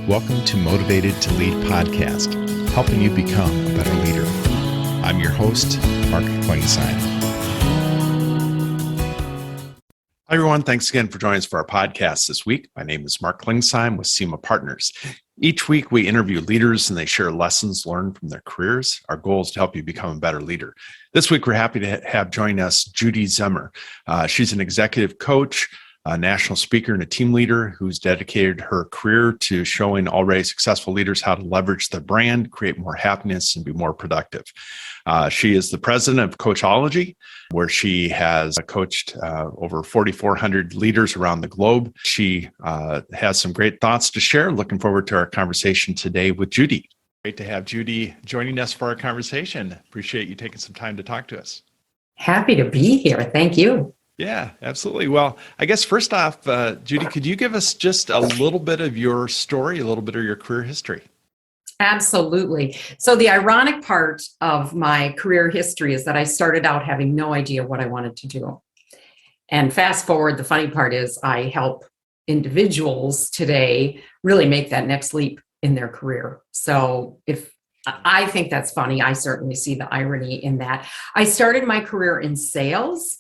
Welcome to Motivated to Lead podcast, helping you become a better leader. I'm your host, Mark Klingsheim. Hi, everyone. Thanks again for joining us for our podcast this week. My name is Mark Klingsheim with SEMA Partners. Each week, we interview leaders and they share lessons learned from their careers. Our goal is to help you become a better leader. This week, we're happy to have join us Judy Zimmer. She's an executive coach, a national speaker, and a team leader who's dedicated her career to showing already successful leaders how to leverage their brand, create more happiness, and be more productive. She is the president of Coachology, where she has coached over 4,400 leaders around the globe. She has some great thoughts to share. Looking forward to our conversation today with Judy. Great to have Judy joining us for our conversation. Appreciate you taking some time to talk to us. Happy to be here. Thank you. Yeah, absolutely. Well, I guess first off, Judy, could you give us just a little bit of your story, a little bit of your career history? Absolutely. So the ironic part of my career history is that I started out having no idea what I wanted to do. And fast forward, the funny part is I help individuals today really make that next leap in their career. So if I think that's funny, I certainly see the irony in that. I started my career in sales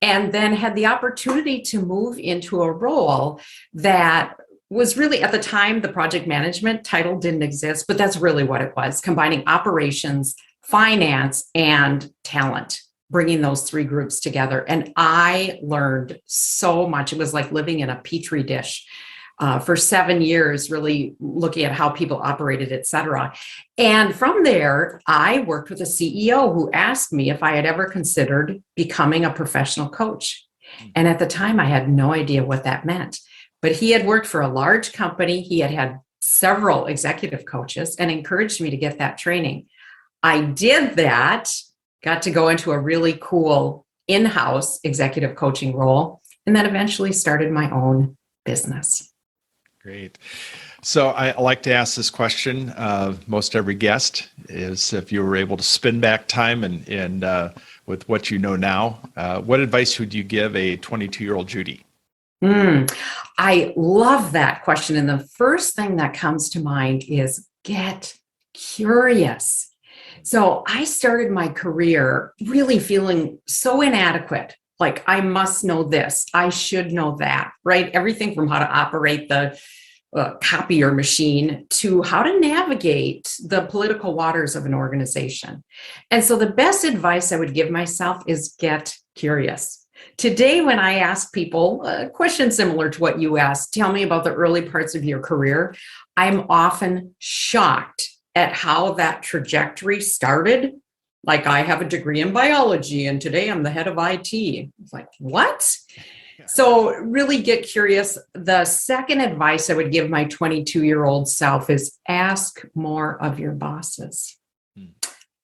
and then had the opportunity to move into a role that was really, at the time, the project management title didn't exist, but that's really what it was, combining operations, finance, and talent, bringing those three groups together. And I learned so much. It was like living in a petri dish for 7 years, really looking at how people operated, et cetera. And from there, I worked with a CEO who asked me if I had ever considered becoming a professional coach. And at the time, I had no idea what that meant. But he had worked for a large company. He had had several executive coaches and encouraged me to get that training. I did that, got to go into a really cool in-house executive coaching role, and then eventually started my own business. Great. So I like to ask this question of most every guest is if you were able to spin back time and with what you know now, what advice would you give a 22-year-old Judy? I love that question. And the first thing that comes to mind is get curious. So I started my career really feeling so inadequate. Like, I must know this, I should know that, right? Everything from how to operate the copier machine to how to navigate the political waters of an organization. And so the best advice I would give myself is get curious. Today, when I ask people a question similar to what you asked, tell me about the early parts of your career, I'm often shocked at how that trajectory started. Like, I have a degree in biology and today I'm the head of IT. It's like, what? So really get curious. The second advice I would give my 22-year-old self is ask more of your bosses.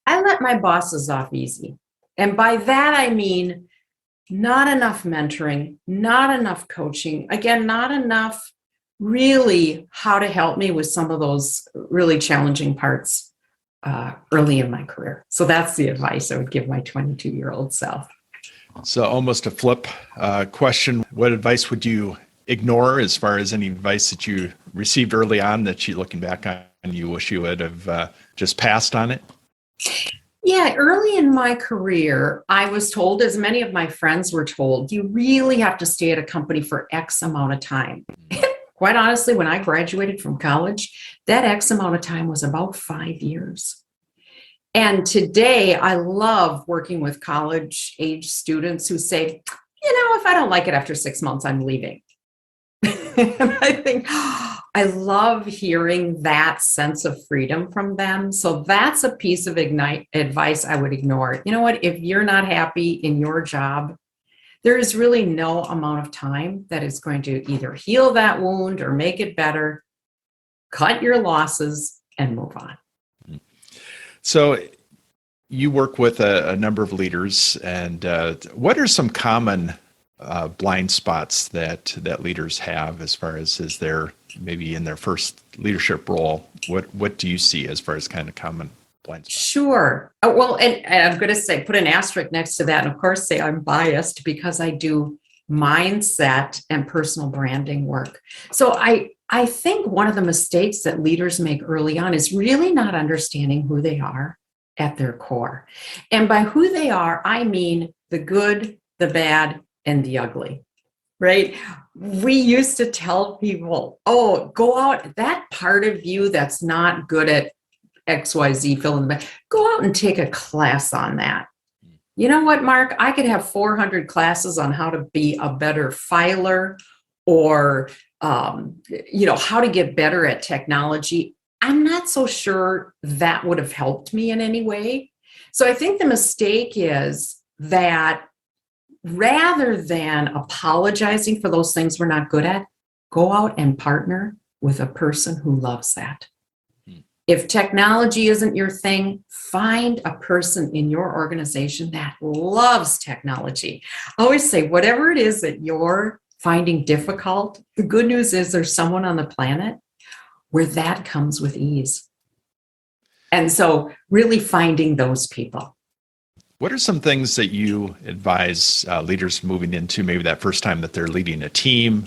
I let my bosses off easy. And by that, I mean, not enough mentoring, not enough coaching, again, not enough really how to help me with some of those really challenging parts early in my career. So that's the advice I would give my 22-year-old self. So almost a flip question. What advice would you ignore as far as any advice that you received early on that you, looking back on, you wish you would have just passed on it? Yeah, early in my career, I was told, as many of my friends were told, you really have to stay at a company for X amount of time. Quite honestly, when I graduated from college, that X amount of time was about 5 years. And today, I love working with college-age students who say, if I don't like it after 6 months, I'm leaving. And I think, I love hearing that sense of freedom from them. So that's a piece of advice I would ignore. You know what? If you're not happy in your job, there is really no amount of time that is going to either heal that wound or make it better. Cut your losses and move on. So you work with a number of leaders, and what are some common blind spots that leaders have as far as they're maybe in their first leadership role? What do you see as far as kind of common blind spots? Sure. Well, and I'm going to say, put an asterisk next to that, and of course say I'm biased because I do mindset and personal branding work. So I I think one of the mistakes that leaders make early on is really not understanding who they are at their core. And by who they are, I mean the good, the bad, and the ugly, right? We used to tell people, oh, go out, that part of you that's not good at XYZ, fill in the blank, go out and take a class on that. You know what, Mark? I could have 400 classes on how to be a better filer or, how to get better at technology. I'm not so sure that would have helped me in any way. So I think the mistake is that rather than apologizing for those things we're not good at, go out and partner with a person who loves that. If technology isn't your thing, find a person in your organization that loves technology. I always say, whatever it is that you're finding difficult, the good news is there's someone on the planet where that comes with ease. And so really finding those people. What are some things that you advise leaders moving into maybe that first time that they're leading a team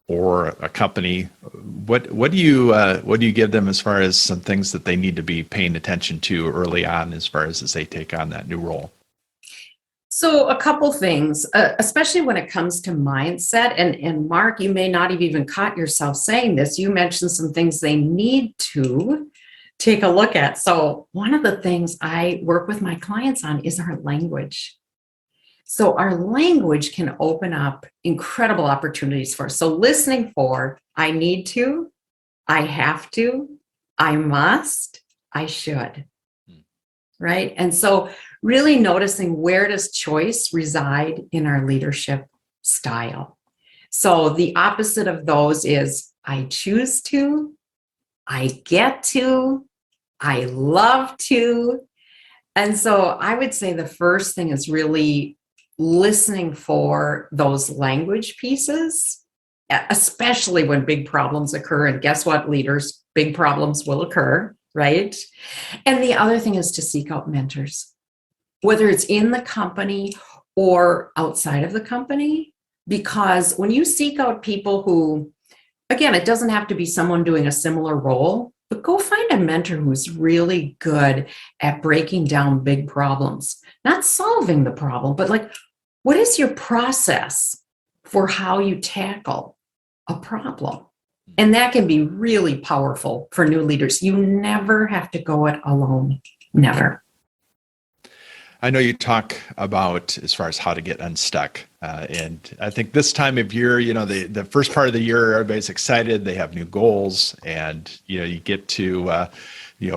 or a company? What do you give them as far as some things that they need to be paying attention to early on as they take on that new role? So a couple things, especially when it comes to mindset, and Mark, you may not have even caught yourself saying this. You mentioned some things they need to take a look at. So one of the things I work with my clients on is our language. So our language can open up incredible opportunities for us. So listening for, I need to, I have to, I must, I should, right? And so really noticing, where does choice reside in our leadership style? So the opposite of those is I choose to, I get to, I love to. And so I would say the first thing is really listening for those language pieces, especially when big problems occur. And guess what, leaders? Big problems will occur, right? And the other thing is to seek out mentors, whether it's in the company or outside of the company, because when you seek out people who, again, it doesn't have to be someone doing a similar role, but go find a mentor who's really good at breaking down big problems, not solving the problem, but like, what is your process for how you tackle a problem? And that can be really powerful for new leaders. You never have to go it alone. Never. I know you talk about as far as how to get unstuck. And I think this time of year, the first part of the year, everybody's excited. They have new goals. And, you get to,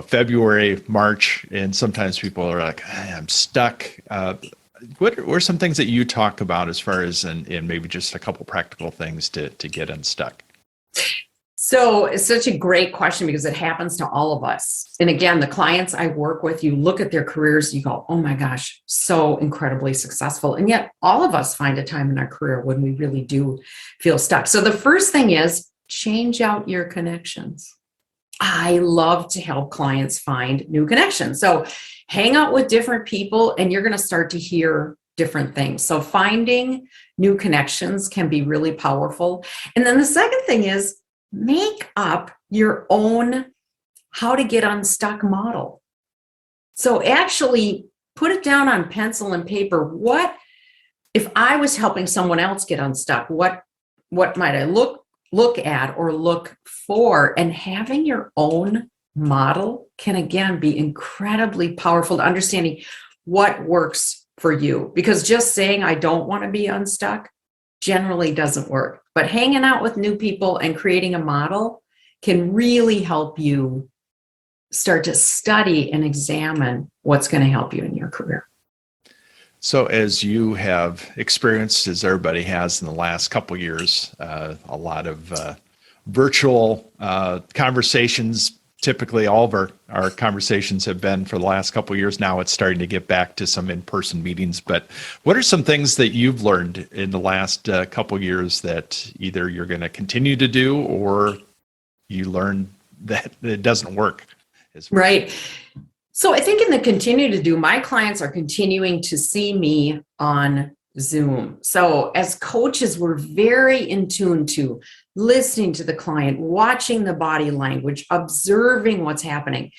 February, March, and sometimes people are like, I'm stuck. What are some things that you talk about as far as, and maybe just a couple practical things to get unstuck? So it's such a great question because it happens to all of us. And again, the clients I work with, you look at their careers, you go, oh my gosh, so incredibly successful. And yet all of us find a time in our career when we really do feel stuck. So the first thing is change out your connections. I love to help clients find new connections. So hang out with different people and you're going to start to hear different things. So finding new connections can be really powerful. And then the second thing is, make up your own how to get unstuck model. So actually put it down on pencil and paper. What if I was helping someone else get unstuck? What might I look at or look for? And having your own model can again be incredibly powerful to understanding what works for you. Because just saying I don't want to be unstuck generally doesn't work. But hanging out with new people and creating a model can really help you start to study and examine what's going to help you in your career. So as you have experienced, as everybody has in the last couple of years, a lot of virtual conversations. Typically, all of our conversations have been for the last couple of years. Now it's starting to get back to some in-person meetings. But what are some things that you've learned in the last couple of years that either you're going to continue to do or you learned that it doesn't work? Right. So I think in the continue to do, my clients are continuing to see me on Zoom. So as coaches, we're very in tune to listening to the client, watching the body language, observing what's happening.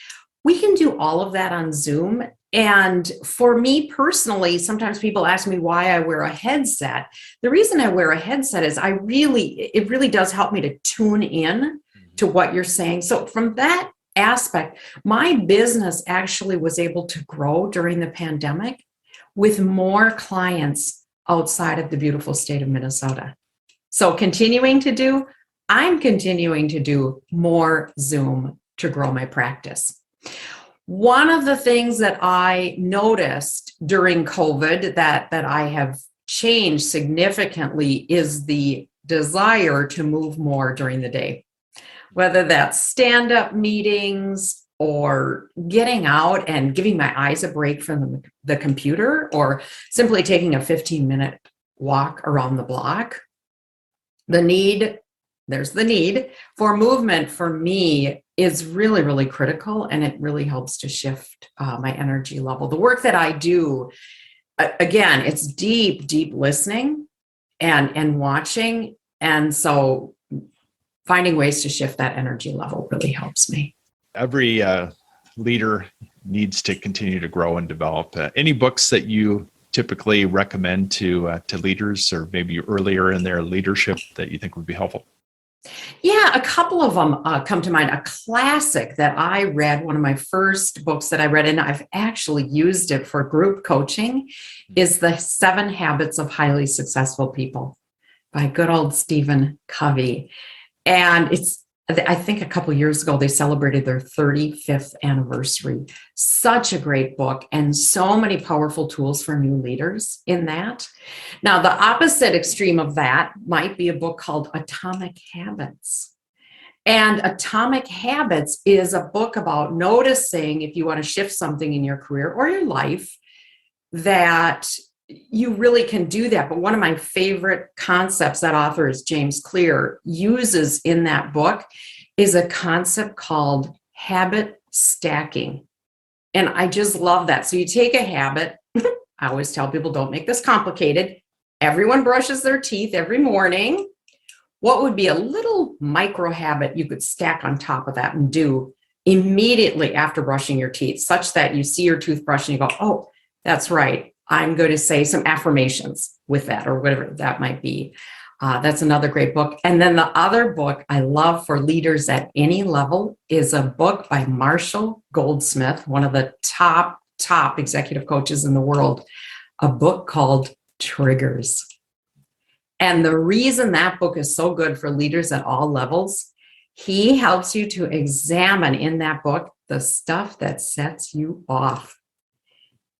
We can do all of that on Zoom. And for me personally, sometimes people ask me why I wear a headset. The reason I wear a headset is it really does help me to tune in to what you're saying. So from that aspect, my business actually was able to grow during the pandemic with more clients outside of the beautiful state of Minnesota. So I'm continuing to do more Zoom to grow my practice. One of the things that I noticed during COVID that I have changed significantly is the desire to move more during the day, whether that's stand-up meetings or getting out and giving my eyes a break from the computer, or simply taking a 15-minute walk around the block. There's the need for movement for me is really, really critical, and it really helps to shift my energy level. The work that I do, again, it's deep, deep listening and watching. And so finding ways to shift that energy level really helps me. Every leader needs to continue to grow and develop. Any books that you typically recommend to leaders, or maybe earlier in their leadership, that you think would be helpful? Yeah, a couple of them come to mind. A classic that I read, one of my first books that I read, and I've actually used it for group coaching, is The 7 Habits of Highly Successful People by good old Stephen Covey. And I think a couple of years ago, they celebrated their 35th anniversary. Such a great book, and so many powerful tools for new leaders in that. Now, the opposite extreme of that might be a book called Atomic Habits. And Atomic Habits is a book about noticing, if you want to shift something in your career or your life, that you really can do that. But one of my favorite concepts that author is James Clear uses in that book is a concept called habit stacking. And I just love that. So you take a habit. I always tell people, don't make this complicated. Everyone brushes their teeth every morning. What would be a little micro habit you could stack on top of that and do immediately after brushing your teeth, such that you see your toothbrush and you go, oh, that's right. I'm going to say some affirmations with that, or whatever that might be. That's another great book. And then the other book I love for leaders at any level is a book by Marshall Goldsmith, one of the top executive coaches in the world, a book called Triggers. And the reason that book is so good for leaders at all levels, he helps you to examine in that book the stuff that sets you off.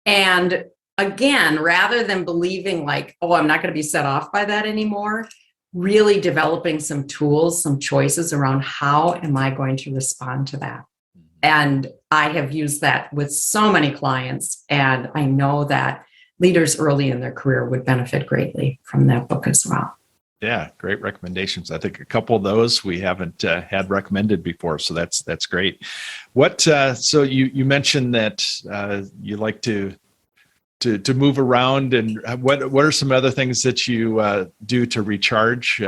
And again, rather than believing like, oh, I'm not going to be set off by that anymore, really developing some tools, some choices around how am I going to respond to that? And I have used that with so many clients, and I know that leaders early in their career would benefit greatly from that book as well. Yeah, great recommendations. I think a couple of those we haven't had recommended before, so that's great. What? So you mentioned that you like to move around, and what are some other things that you do to recharge?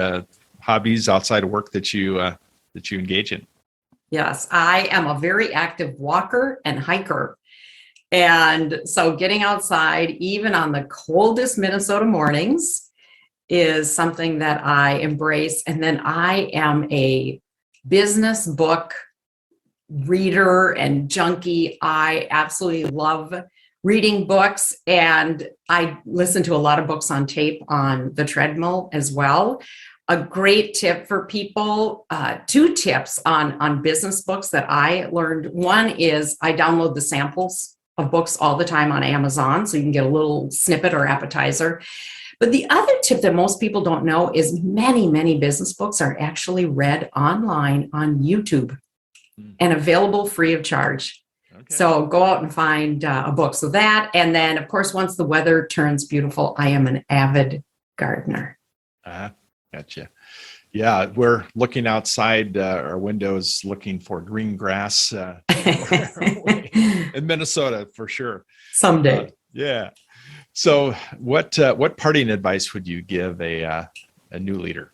Hobbies outside of work that you engage in? Yes, I am a very active walker and hiker. And so getting outside, even on the coldest Minnesota mornings, is something that I embrace. And then I am a business book reader and junkie. I absolutely love reading books, and I listen to a lot of books on tape on the treadmill as well. A great tip for people, 2 tips on business books that I learned. One is I download the samples of books all the time on Amazon, so you can get a little snippet or appetizer. But the other tip that most people don't know is many business books are actually read online on YouTube and available free of charge. Okay. So go out and find a book. So that, and then of course, once the weather turns beautiful, I am an avid gardener. Gotcha. Yeah, we're looking outside our windows looking for green grass in Minnesota for sure. Someday. Yeah. So what parting advice would you give a new leader?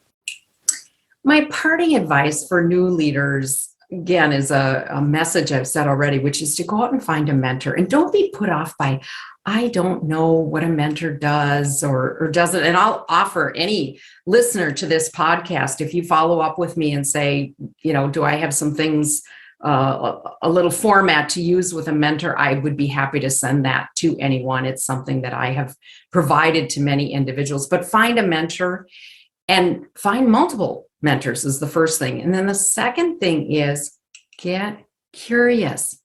My parting advice for new leaders, again, is a message I've said already, which is to go out and find a mentor. And don't be put off by, I don't know what a mentor does or doesn't. And I'll offer any listener to this podcast, if you follow up with me and say, do I have some things, a little format to use with a mentor, I would be happy to send that to anyone. It's something that I have provided to many individuals. But find a mentor and find multiple mentors is the first thing. And then the second thing is get curious.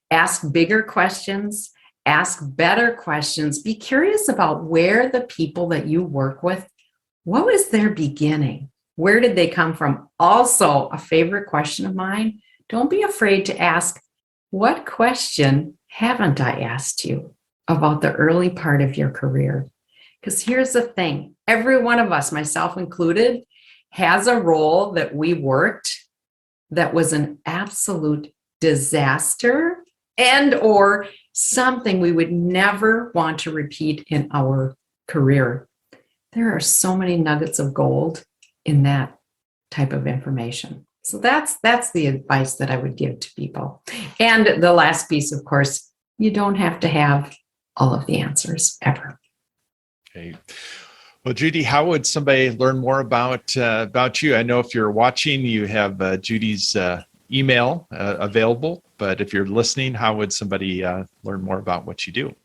Ask bigger questions. Ask better questions. Be curious about where the people that you work with, what was their beginning? Where did they come from? Also, a favorite question of mine, don't be afraid to ask, what question haven't I asked you about the early part of your career? Because here's the thing, every one of us, myself included, has a role that we worked that was an absolute disaster and or something we would never want to repeat in our career. There are so many nuggets of gold in that type of information. So that's the advice that I would give to people. And the last piece, of course, you don't have to have all of the answers ever. Okay. Well, Judy, how would somebody learn more about you? I know if you're watching, you have Judy's email available, but if you're listening, how would somebody learn more about what you do?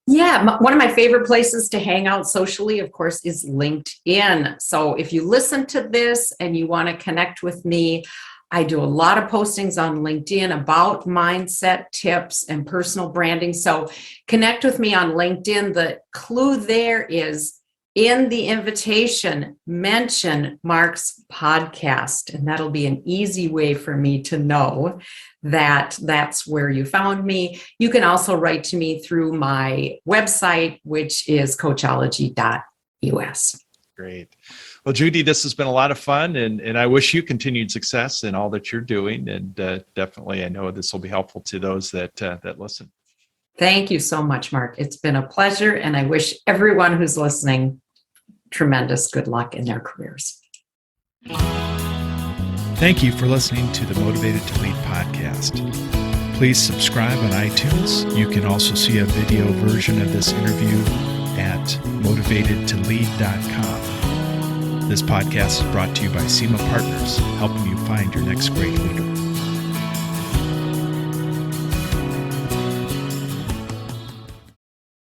Yeah, one of my favorite places to hang out socially, of course, is LinkedIn. So if you listen to this and you want to connect with me, I do a lot of postings on LinkedIn about mindset tips and personal branding. So connect with me on LinkedIn. The clue there is in the invitation, mention Mark's podcast, and that'll be an easy way for me to know that that's where you found me. You can also write to me through my website, which is coachology.us. Great. Well, Judy, this has been a lot of fun, and I wish you continued success in all that you're doing. And definitely, I know this will be helpful to those that listen. Thank you so much, Mark. It's been a pleasure, and I wish everyone who's listening tremendous good luck in their careers. Thank you for listening to the Motivated to Lead podcast. Please subscribe on iTunes. You can also see a video version of this interview at motivatedtolead.com. This podcast is brought to you by SEMA Partners, helping you find your next great leader.